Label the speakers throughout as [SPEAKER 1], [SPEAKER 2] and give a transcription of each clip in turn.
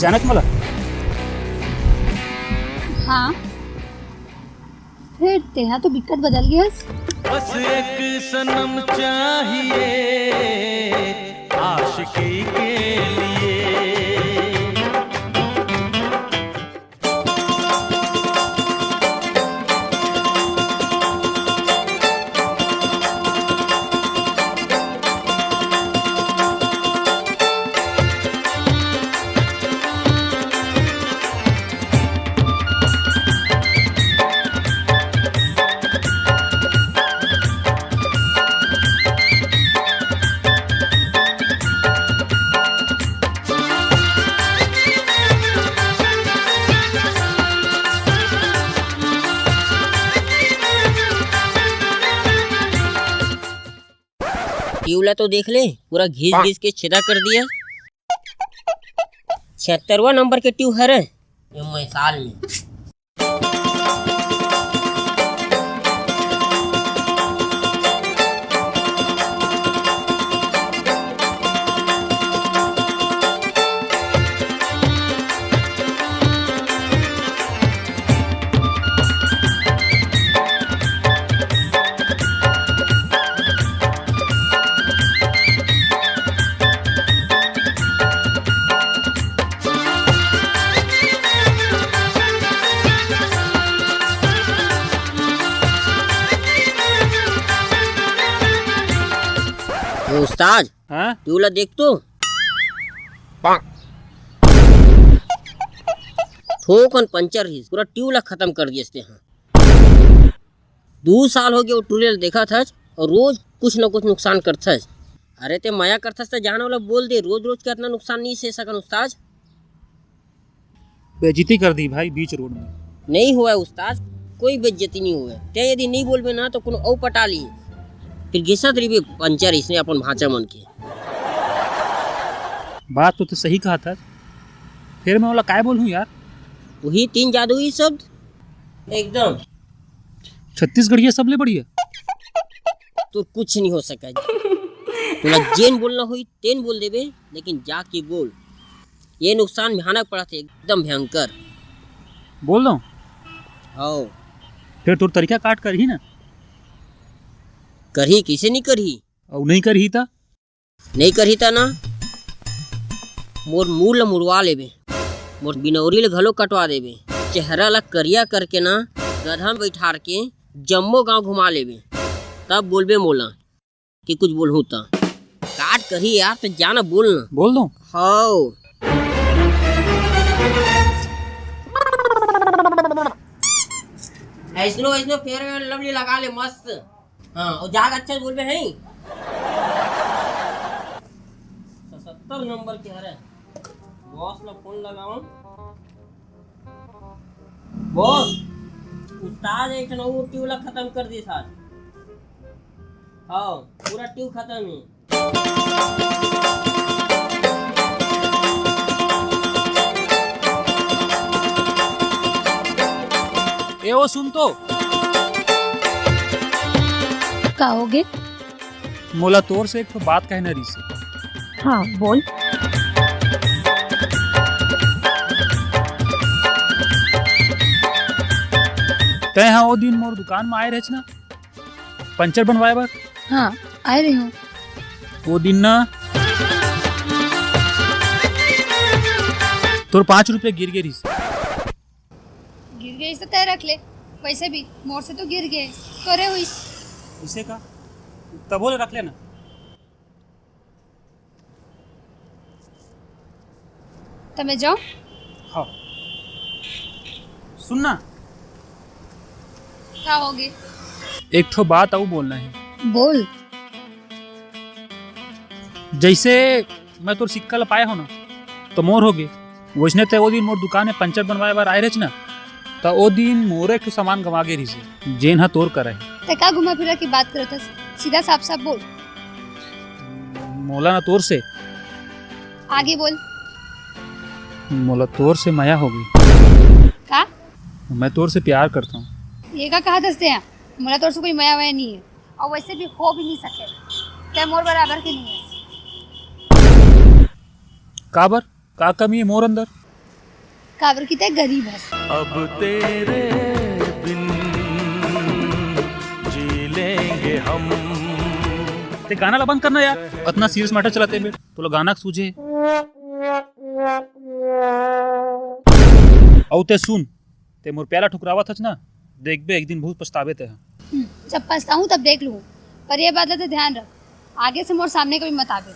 [SPEAKER 1] पहचानत मला?
[SPEAKER 2] हाँ, फिर तेरा तो बिकट बदल गया।
[SPEAKER 3] बस एक सनम चाहिए आशिकी के लिए।
[SPEAKER 4] ट्यूला तो देख ले, पूरा घिस घिस के छेदा कर दिया। 76वां नंबर के ट्यूब है रे ये साल में। उस्ताद
[SPEAKER 1] हाँ?
[SPEAKER 4] ट्यूला देख तो ठोकन पंचर ही पूरा ट्यूला खत्म कर दिए। हाँ 2 साल हो गए वो ट्यूबवेल देखा था और रोज कुछ न कुछ नुकसान करता। अरे ते माया करता तो जाने वाला बोल दे, रोज रोज का इतना नुकसान नहीं सह सकन उस्ताद।
[SPEAKER 1] बेइज्जती कर दी भाई बीच रोड में।
[SPEAKER 4] नहीं हुआ है उस्ताद, कोई बेइज्जती नहीं हुआ है। ते यदि नहीं बोलबे ना तो कोनो औ पटा ली, फिर घिसत रही पंचर इसने अपन भाचा मन के।
[SPEAKER 1] बात तो सही कहा था, फिर मैं बोला काय बोलूं यार।
[SPEAKER 4] वही 3 जादुई शब्द एकदम
[SPEAKER 1] छत्तीसगढ़िया सबले बढ़िया।
[SPEAKER 4] तो कुछ नहीं हो सका। तुला जेन बोलना हुई तेन बोल देबे, लेकिन जाके बोल ये नुकसान भयानक पड़ा थे, एकदम भयंकर।
[SPEAKER 1] बोल दो
[SPEAKER 4] आओ
[SPEAKER 1] फिर तोर तरीका काट कर ही ना।
[SPEAKER 4] करही किसे नहीं करही,
[SPEAKER 1] और नहीं कर ही था
[SPEAKER 4] नहीं करही था ना मोर मुँह ला मुड़वा लेबे, मोर बिनौरी ले घलो कटवा देबे, चेहरा ला करिया करके ना गधा में बैठार के जम्मो गांव घुमा लेबे, तब बोलबे मोला कि कुछ बोलहूँ ता। काट करही यार तो जाना बोलना।
[SPEAKER 1] बोल दो।
[SPEAKER 4] हाँ ऐसनो ऐसनो फेयर एंड लवली लगा ले मस्त। हाँ और जाग अच्छा बोल बे हैं। 77 नंबर के हरे बॉस ला फोन लगाओ। बॉस उस्ताद एक नौ ट्यूब ला खत्म कर दी साथ। हाँ पूरा ट्यूब खत्म है।
[SPEAKER 1] ए वो सुन तो
[SPEAKER 2] कहोगे?
[SPEAKER 1] मोला तोर से एक तो बात कहना रही से।
[SPEAKER 2] हाँ बोल।
[SPEAKER 1] तय हाँ वो दिन मोर दुकान में आए रहे ना पंचर बनवाए बार।
[SPEAKER 2] हाँ आ रही हूँ।
[SPEAKER 1] वो दिन ना तोर 5 रुपये गिर गए रही से।
[SPEAKER 2] गिर गई से तय रख ले, वैसे भी मोर से तो गिर गए करे हुई।
[SPEAKER 1] इसे का तब बोले रख लेना।
[SPEAKER 2] तमे जाओ।
[SPEAKER 1] हाँ सुनना
[SPEAKER 2] क्या होगी?
[SPEAKER 1] एक ठो बात आऊ बोलना है।
[SPEAKER 2] बोल।
[SPEAKER 1] जैसे मैं तोर सिक्का लपाए हो ना तो मोर हो गए, वैसने ते वो दिन मोर दुकान में पंचर बनवाए बार आए रहे ना, तो वो दिन मोरे के सामान गवा गए रही से जेन हा तोर करे।
[SPEAKER 2] ते का घुमा फिरा की बात करत हस, सीधा साफ साफ बोल।
[SPEAKER 1] मोला ना तोर से
[SPEAKER 2] आगे बोल।
[SPEAKER 1] मोला तोर से माया हो गई।
[SPEAKER 2] का?
[SPEAKER 1] मैं तोर से प्यार करता हूँ।
[SPEAKER 2] ये का कहा दसते हैं? मोला तोर से कोई माया वाया नहीं है, और वैसे भी हो भी नहीं सके। ते मोर बराबर के नहीं है।
[SPEAKER 1] काबर का कमी है मोर अंदर?
[SPEAKER 2] काबर की ते गरीब है।
[SPEAKER 3] अब तेरे बिन जी लेंगे हम।
[SPEAKER 1] ते गाना ला बंद करना यार, इतना सीरियस मैटर चलाते हैं तो गाना सूझे। औ ते सुन, ते मोर प्याला ठुकरावा थच ना, देख बे एक दिन बहुत पछतावे ते।
[SPEAKER 2] जब पछताऊं तब देख लूं, पर ये बात तो ध्यान रख, आगे से मोर सामने कभी मत आवे।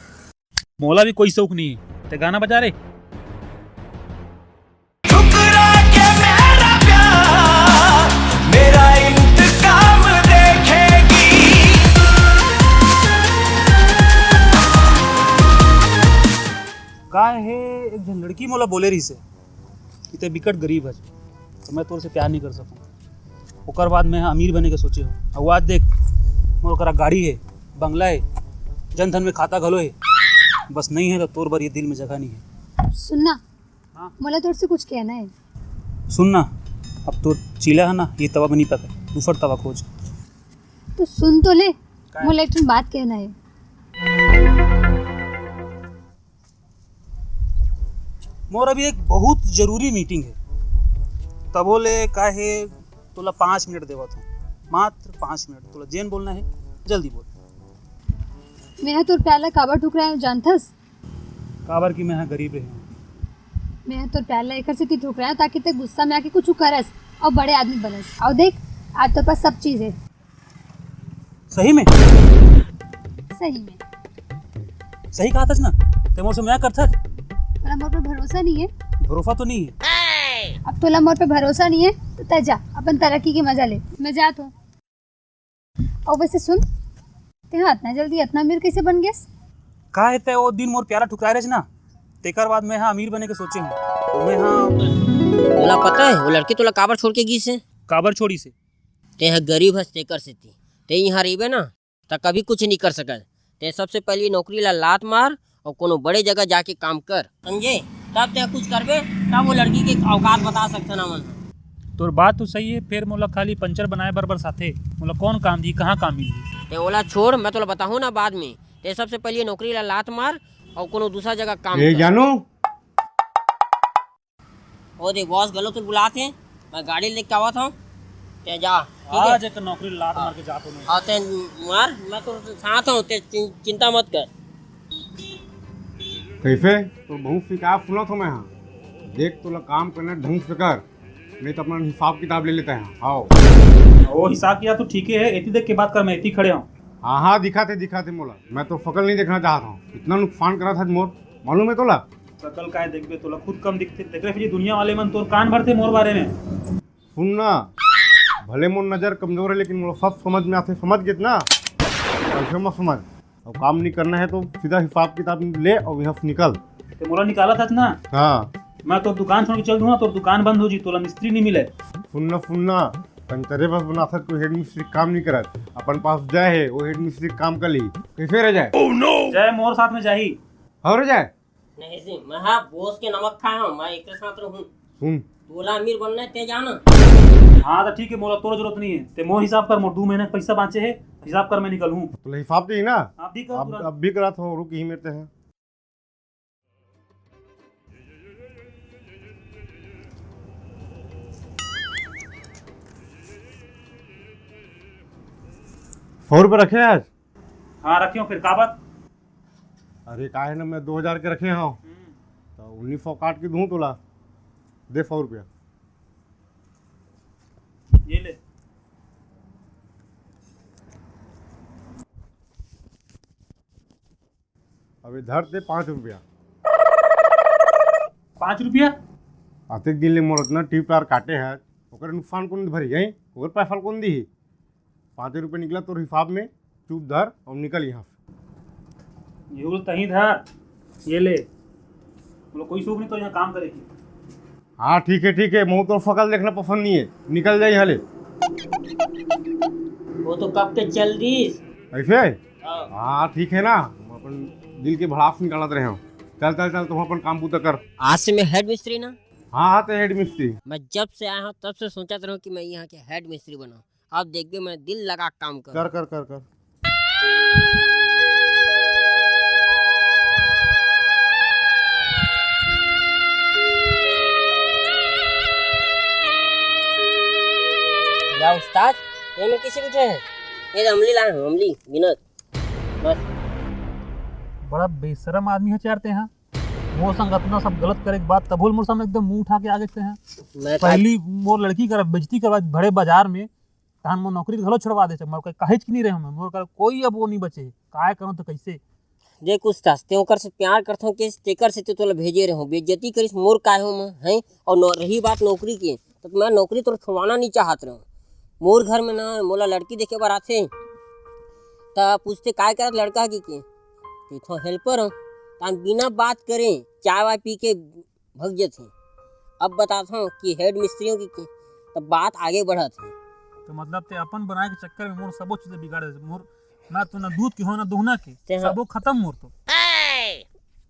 [SPEAKER 1] मोला भी कोई शौक नहीं है, ते गाना बजा रे।
[SPEAKER 3] ठुकरा के मेरा प्यार मेरा इंतकाम देखेगी।
[SPEAKER 1] का है एक जन लड़की मोला बोले रही से कि ते बिकट गरीब है, तो मैं तोर से प्यार नहीं कर सकूं। ओकर बाद मैं अमीर बने के सोचे हो। और आज देख मोर ओकरा गाड़ी है, बंगला है, जन धन में खाता घलो है, बस नहीं है तो तोर बर ये दिल में जगह नहीं है।
[SPEAKER 2] सुनना,
[SPEAKER 1] हाँ?
[SPEAKER 2] मोला तोर से कुछ कहना है।
[SPEAKER 1] सुनना, अब तो चीला है ना, ये तवा में नहीं पका, दूसर तवा खोज।
[SPEAKER 2] तो सुन तो ले, मोला एक ठन बात कहना है।
[SPEAKER 1] मोर अभी एक बहुत जरूरी मीटिंग है, तबो ले काहे तोला 5 मिनट देवत हूँ, मात्र 5 मिनट। तोला जेन बोलना है जल्दी बोल।
[SPEAKER 2] मैं तोर प्याला काबर ठुकराया जानथस?
[SPEAKER 1] काबर की मैं गरीब रही हूँ।
[SPEAKER 2] मैं तोर प्याला एकर से ती ठुकराया ताकि ते गुस्सा में आके कुछ करस और बड़े आदमी बनस। और देख, आज तेरे पास सब चीज है।
[SPEAKER 1] सही में?
[SPEAKER 2] सही में।
[SPEAKER 1] सही कहा था ना, ते मोर से मैं करथा।
[SPEAKER 2] तोला मोर पे भरोसा नहीं है?
[SPEAKER 1] भरोसा तो नहीं है।
[SPEAKER 2] अब तोला मोर पे भरोसा नहीं है तो तै जा अपन तरक्की के मजा ले। मैं जात हूँ। और वैसे सुन, ते इतना जल्दी इतना अमीर कैसे बन गेस?
[SPEAKER 1] का है ते वो दिन मोर प्यारा ठुकराए रहे ना, तेकर बाद मैं हाँ अमीर बने के सोचे हूँ। तो मैं हाँ
[SPEAKER 4] तोला पता है वो लड़की तोला काबर छोड़ के गई है?
[SPEAKER 1] काबर छोड़ी से?
[SPEAKER 4] ते है गरीब हस तेकर से ती ते यहाँ रहीबे ना तो कभी कुछ नहीं कर सकल। ते सबसे पहले नौकरी ला लात मार और कोनो बड़े जगह जाके काम कर, समझे? तब ते कुछ करबे तब वो लड़की के औकात बता सकते ना मन।
[SPEAKER 1] तोर बात तो सही है, फिर मोला खाली पंचर बनाए बरबर साथे मोला कौन काम दी, कहाँ काम मिली?
[SPEAKER 4] ते ओला छोड़, मैं तोला बताहूँ ना बाद में। ते सबसे पहले नौकरी ला लात मार और कोनो दूसरा जगह काम कर।
[SPEAKER 5] जानू
[SPEAKER 4] ओ दे बॉस गलो तो बुलाते हैं, मैं गाड़ी लेके आवत हूँ, ते जा।
[SPEAKER 1] आज एक नौकरी लात मार के जातो मैं।
[SPEAKER 4] आते मार, मैं तो साथ हूँ, ते चिंता मत कर।
[SPEAKER 5] कैसे तो बहुत शिकायत सुना था मैं। यहाँ देख तोला काम करना ढंग से कर, नहीं तो अपना हिसाब किताब ले लेते हैं। आओ
[SPEAKER 1] वो हिसाब किया तो ठीक है, इतनी देख के बात कर, मैं इतनी खड़े हूँ।
[SPEAKER 5] हाँ हाँ दिखाते मोला, मैं तो फकल नहीं देखना चाहता हूँ। इतना नुकसान करा था मोर, मालूम है तोला?
[SPEAKER 1] सकल काय देखबे, तोला खुद कम दिखते, देख रहे फिर दुनिया वाले मन तोर कान भरते मोर बारे में।
[SPEAKER 5] सुनना, भले मोर नज़र कमजोर है लेकिन मोर सब समझ में आते, समझ गए ना? ऐसे मत समझ। और काम नहीं करना है तो सीधा हिसाब किताब ले और यहाँ से निकल।
[SPEAKER 1] तो मोला निकाला था ना?
[SPEAKER 5] हाँ
[SPEAKER 1] मैं तो दुकान छोड़ के चल दूंगा, तो दुकान बंद हो जी, तोला मिस्त्री नहीं मिले।
[SPEAKER 5] सुनना पंचरे बस बना सकते, कोई हेड मिस्त्री काम नहीं करत। अपन पास जाए है वो हेड मिस्त्री काम कर ली, कैसे रह जाए?
[SPEAKER 1] जय मोर साथ में जाही
[SPEAKER 5] और रह जाए
[SPEAKER 4] नहीं सी, मैं हाँ बोस के नमक खाया हूँ, मैं एक साथ रहूँ।
[SPEAKER 5] सुन,
[SPEAKER 4] तोला अमीर बनना है ते जाना।
[SPEAKER 1] हाँ तो ठीक है, मोला तोर जरूरत नहीं है, ते मोर हिसाब कर, मोर 2 महीने पैसा बाँचे है, हिसाब कर मैं निकल हूँ।
[SPEAKER 5] तो हिसाब की ना
[SPEAKER 1] आप भी कर तुरंत।
[SPEAKER 5] अब भी करा था, रुक ही मेरे हैं। ₹100 रखे आज?
[SPEAKER 1] हाँ रखियो, फिर का बात?
[SPEAKER 5] अरे का है ना, मैं 2000 के रखे हैं तो 1900 काट के दूँ तोला, दे ₹100।
[SPEAKER 1] ये ले।
[SPEAKER 5] अभी धर दे ₹5।
[SPEAKER 1] 5 रुपया?
[SPEAKER 5] आते दिन ले मोर उतना टिप यार काटे है, ओकर नुकसान कौन भरी गई? ओकर पैसा कौन दी? ₹5 निकला तो हिसाब में, चुप धर और निकल यहाँ से।
[SPEAKER 1] ये तही धर, ये ले। बोलो कोई शौक नहीं तो यहाँ काम करेगी।
[SPEAKER 5] हाँ ठीक है, मुँह तो फकल देखना पसंद नहीं है, निकल जाए यहाँ ले।
[SPEAKER 4] वो तो कब के चल दी
[SPEAKER 5] ऐसे? हाँ ठीक है ना, हम अपन दिल के भड़ास निकालत रहे हो। चल तुम अपन काम पूरा कर।
[SPEAKER 4] आज से मैं हेड मिस्त्री ना।
[SPEAKER 5] हाँ तो हेड मिस्त्री।
[SPEAKER 4] मैं जब से आया हूँ तब से सोचा था कि मैं यहाँ के हेड मिस्त्री बनाऊँ। अब देखिए मैं दिल लगा काम कर।
[SPEAKER 5] कर।
[SPEAKER 4] क्या उस्ताद ये में किसी बैठे हैं? ये अमली लाए हैं, अमली विनोद बस।
[SPEAKER 1] बड़ा बेशरम आदमी है चारते हैं। मोर संग अपना सब गलत करे के बाद तबोल मोर सामने एकदम मुंह उठा के आ गए हैं।
[SPEAKER 4] मैं
[SPEAKER 1] पहली मोर लड़की कर बेइज्जती करवा बड़े बाजार में, तहन मोर नौकरी घलो छुड़वा दे। मोर काहे की नहीं रहे हम, मोर कर कोई अब वो नहीं बचे। काय करूं तो कैसे?
[SPEAKER 4] देख उस्ताद ते ओकर से प्यार करथों के तेकर से तोला भेजे रहूं, बेइज्जती करिस मोर काहे हो मैं हैं। और रही बात नौकरी की, तो मैं नौकरी तो छुड़वाना नहीं चाहत रहूं। मोर घर में ना मोला लड़की देखे बर आथे ता पूछते काय करत लड़का की के तो हेल्पर हूँ, तान बिना बात करें चाय वाय पी के भग जाते। अब बताता हूँ कि हेड मिस्त्रियों की तब बात आगे बढ़त है।
[SPEAKER 1] तो मतलब ते अपन बनाए के चक्कर में मोर सबो चीज बिगाड़ दे। मोर ना तो ना दूध की हो ना दोहना के, सबो खत्म मोर तो।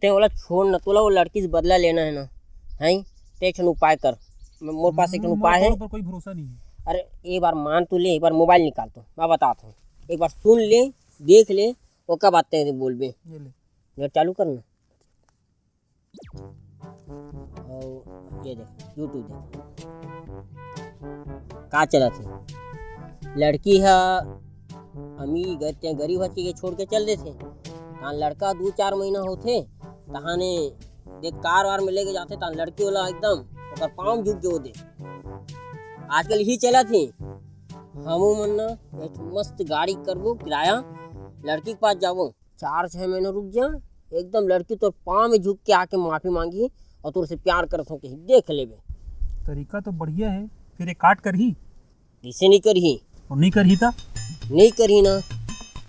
[SPEAKER 4] ते वाला छोड़ ना, तोला वो लड़की से बदला लेना है ना, हैं ते एक उपाय कर। मोर पास एक उपाय है।
[SPEAKER 1] पर कोई भरोसा नहीं है।
[SPEAKER 4] अरे एक बार मान तू ले, एक बार मोबाइल निकाल तो मैं बताता हूँ। एक बार सुन ले, देख ले, वो कब आते हैं बोल बे।
[SPEAKER 1] ये ले
[SPEAKER 4] नेट चालू करना और ये देख यूट्यूब देख का चला थे। लड़की है अमीर गए गरीब बच्चे के छोड़ के चल देते। तहाँ लड़का 2-4 महीना होते तहाने देख कार वार में लेके जाते, तहाँ लड़की वाला एकदम ओकर पाँव झुक के दे। आजकल यही चला थी। हमू मन ना एक मस्त गाड़ी करबो किराया, लड़की के पास जाबो, 4-6 महीना रुक जा, एकदम लड़की तो पाँव में झुक के आके माफी मांगी और तोर से प्यार करत हो के देख लेबे।
[SPEAKER 1] तरीका तो बढ़िया है। फिर एक काट कर ही
[SPEAKER 4] इसे नहीं करही,
[SPEAKER 1] और नहीं कर ही था
[SPEAKER 4] नहीं करही ना,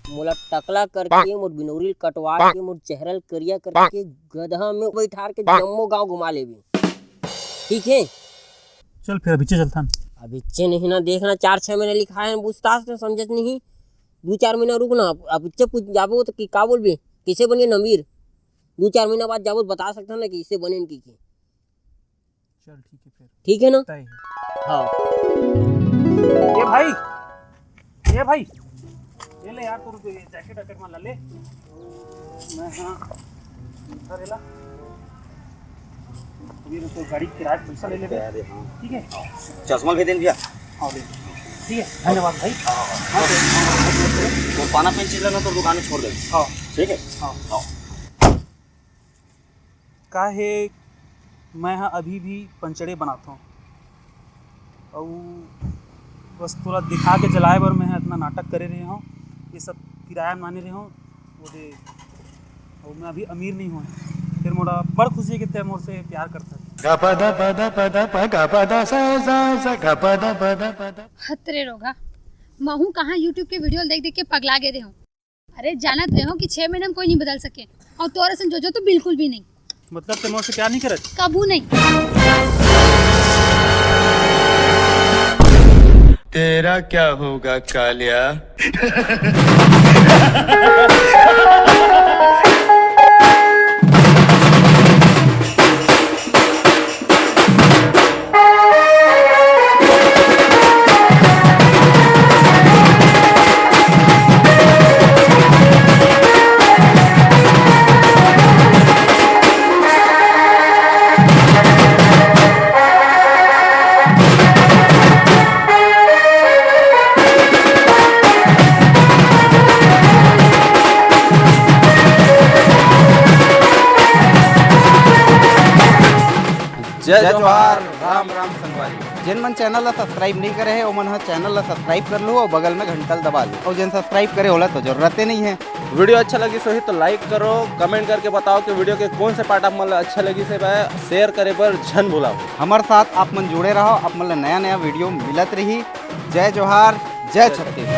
[SPEAKER 4] मोला टकला करके मोर बिनौरी कटवा के मोर चेहरल करिया करके गधा में बैठार के जम्मो गांव घुमा लेबे। ठीक है
[SPEAKER 1] चल फिर अभी चलता।
[SPEAKER 4] अभी चे नहीं ना देखना, 4-6 महीने लिखा है पूछताछ ने समझत नहीं। 2-4 महीना रुकना, अब इच्छे पूछ जाबो तो कि का बोलबे कैसे बने अमीर। 2-4 महीना बाद जाबो बता सकता ना कि इससे बने की।
[SPEAKER 1] चल ठीक है फिर।
[SPEAKER 4] ठीक है ना?
[SPEAKER 1] तय है।
[SPEAKER 4] हाँ
[SPEAKER 1] ये भाई, ये भाई, ये ले यार तू जैकेट वैकेट में ले। मैं हाँ इधर ला तो गाड़ी किराए पैसा ले ले। ठीक है
[SPEAKER 6] चश्मा भी देन भैया।
[SPEAKER 1] हाँ ले, ठीक है धन्यवाद भाई।
[SPEAKER 6] तो पाना पेन चीज लेना तो दुकान में छोड़ दे।
[SPEAKER 1] हाँ
[SPEAKER 6] ठीक है।
[SPEAKER 1] हाँ काहे मैं हाँ अभी भी पंचड़े बनाता हूँ और बस थोड़ा दिखा के जलाए बर मैं इतना नाटक करे रहे हूँ। ये सब किराया माने रहे हूँ वो दे। और मैं अभी अमीर नहीं हूँ, फिर मोड़ा बड़ खुशी है कि तय मोर से प्यार करता है।
[SPEAKER 2] हतरे रोगा महू कहाँ यूट्यूब के वीडियो देख देख के पगला गए हूँ। अरे जानत रहे हो कि 6 महीने में कोई नहीं बदल सके, और तोरे से जो तो बिल्कुल भी नहीं।
[SPEAKER 1] मतलब ते मोर से प्यार नहीं करत?
[SPEAKER 2] कबू नहीं।
[SPEAKER 3] तेरा क्या होगा कालिया?
[SPEAKER 6] जय जोहार, राम राम संगवारी। जिन मन चैनल ला सब्सक्राइब नहीं करे है ओमन ह चैनल ला सब्सक्राइब कर लो और बगल में घंटल दबा लो। और जिन सब्सक्राइब करे होला तो जरूरत नहीं है।
[SPEAKER 7] वीडियो अच्छा लगी सो ही तो लाइक करो, कमेंट करके बताओ कि वीडियो के कौन से पार्ट आप मतलब अच्छा लगी से शेयर करे पर झन भुलाओ।
[SPEAKER 6] हमारे साथ आप मन जुड़े रहो, आप मतलब नया नया वीडियो मिलत रही। जय जोहार, जय छत्तीसगढ़।